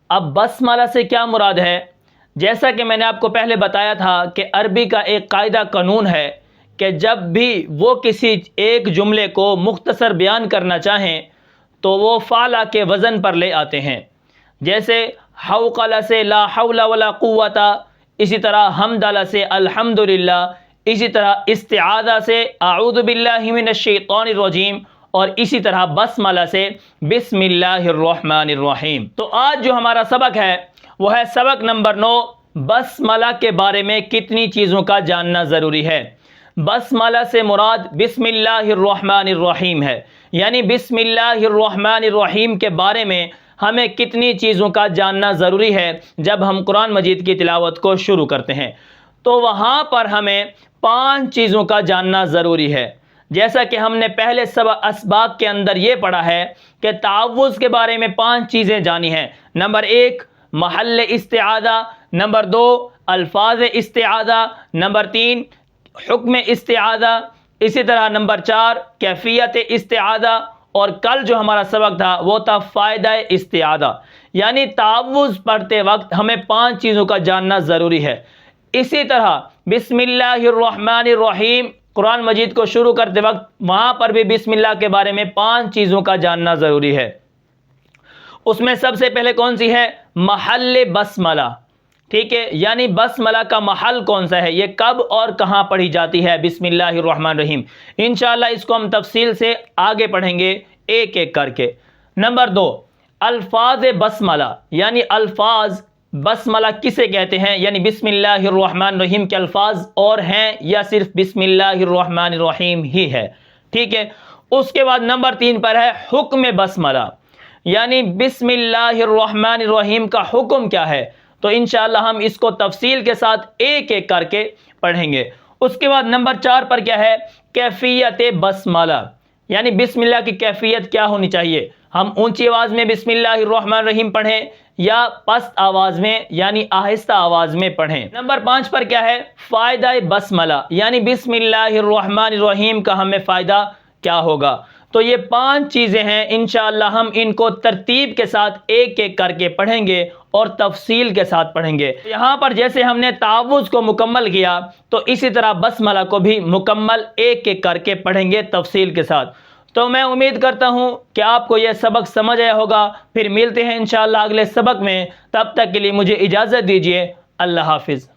اب بسملہ سے کیا مراد ہے؟ جیسا کہ میں نے آپ کو پہلے بتایا تھا کہ عربی کا ایک قاعدہ قانون ہے کہ جب بھی وہ کسی ایک جملے کو مختصر بیان کرنا چاہیں تو وہ فعلہ کے وزن پر لے آتے ہیں. جیسے حوقلہ سے لا حول ولا قوت، اسی طرح حمدلہ سے الحمدللہ، اسی طرح استعاذہ سے اعوذ باللہ من الشیطان الرجیم، اور اسی طرح بسملہ سے بسم اللہ الرحمن الرحیم. تو آج جو ہمارا سبق ہے وہ ہے سبق نمبر 9، بسملہ کے بارے میں کتنی چیزوں کا جاننا ضروری ہے. بسملہ سے مراد بسم اللہ الرحمن الرحیم ہے، یعنی بسم اللہ الرحمن الرحیم کے بارے میں ہمیں کتنی چیزوں کا جاننا ضروری ہے جب ہم قرآن مجید کی تلاوت کو شروع کرتے ہیں. تو وہاں پر ہمیں 5 چیزوں کا جاننا ضروری ہے. جیسا کہ ہم نے پہلے اسباق کے اندر یہ پڑھا ہے کہ تعوذ کے بارے میں 5 چیزیں جانی ہیں. نمبر 1 محل استعاذہ، نمبر 2 الفاظ استعاذہ، نمبر 3 حکم استعاذہ، اسی طرح نمبر 4 کیفیت استعاذہ، اور کل جو ہمارا سبق تھا وہ تھا فائدہ استعاذہ. یعنی تعوذ پڑھتے وقت ہمیں 5 چیزوں کا جاننا ضروری ہے. اسی طرح بسم اللہ الرحمن الرحیم قرآن مجید کو شروع کرتے وقت وہاں پر بھی بسم اللہ کے بارے میں 5 چیزوں کا جاننا ضروری ہے. اس میں سب سے پہلے کون سی ہے؟ محل بسملہ. ٹھیک ہے، یعنی بسملہ کا محل کون سا ہے، یہ کب اور کہاں پڑھی جاتی ہے بسم اللہ الرحمن الرحیم. انشاءاللہ اس کو ہم تفصیل سے آگے پڑھیں گے ایک ایک کر کے. نمبر 2 الفاظ بسملہ، یعنی الفاظ بسملہ کسے کہتے ہیں، یعنی بسم اللہ الرحمن الرحیم کے الفاظ اور ہیں یا صرف بسم اللہ الرحمن الرحیم ہی ہے. ٹھیک ہے، اس کے بعد نمبر 3 پر ہے حکم بسملہ، یعنی بسم اللہ الرحمن الرحیم کا حکم کیا ہے. تو انشاءاللہ ہم اس کو تفصیل کے ساتھ ایک ایک کر کے پڑھیں گے. اس کے بعد نمبر 4 پر کیا ہے؟ کیفیت بسملہ، یعنی بسم اللہ کی کیفیت کیا ہونی چاہیے. ہم اونچی آواز میں بسم اللہ الرحمن الرحیم پڑھیں یا پست آواز میں یعنی آہستہ آواز میں پڑھیں. نمبر 5 پر کیا ہے؟ فائدہ بسملہ، یعنی بسم اللہ الرحمن الرحیم کا ہمیں فائدہ کیا ہوگا. تو یہ 5 چیزیں ہیں، انشاءاللہ ہم ان کو ترتیب کے ساتھ ایک ایک کر کے پڑھیں گے اور تفصیل کے ساتھ پڑھیں گے. یہاں پر جیسے ہم نے تعوذ کو مکمل کیا تو اسی طرح بسملہ کو بھی مکمل ایک ایک کر کے پڑھیں گے تفصیل کے ساتھ. تو میں امید کرتا ہوں کہ آپ کو یہ سبق سمجھ آیا ہوگا. پھر ملتے ہیں انشاءاللہ اگلے سبق میں، تب تک کے لیے مجھے اجازت دیجیے. اللہ حافظ.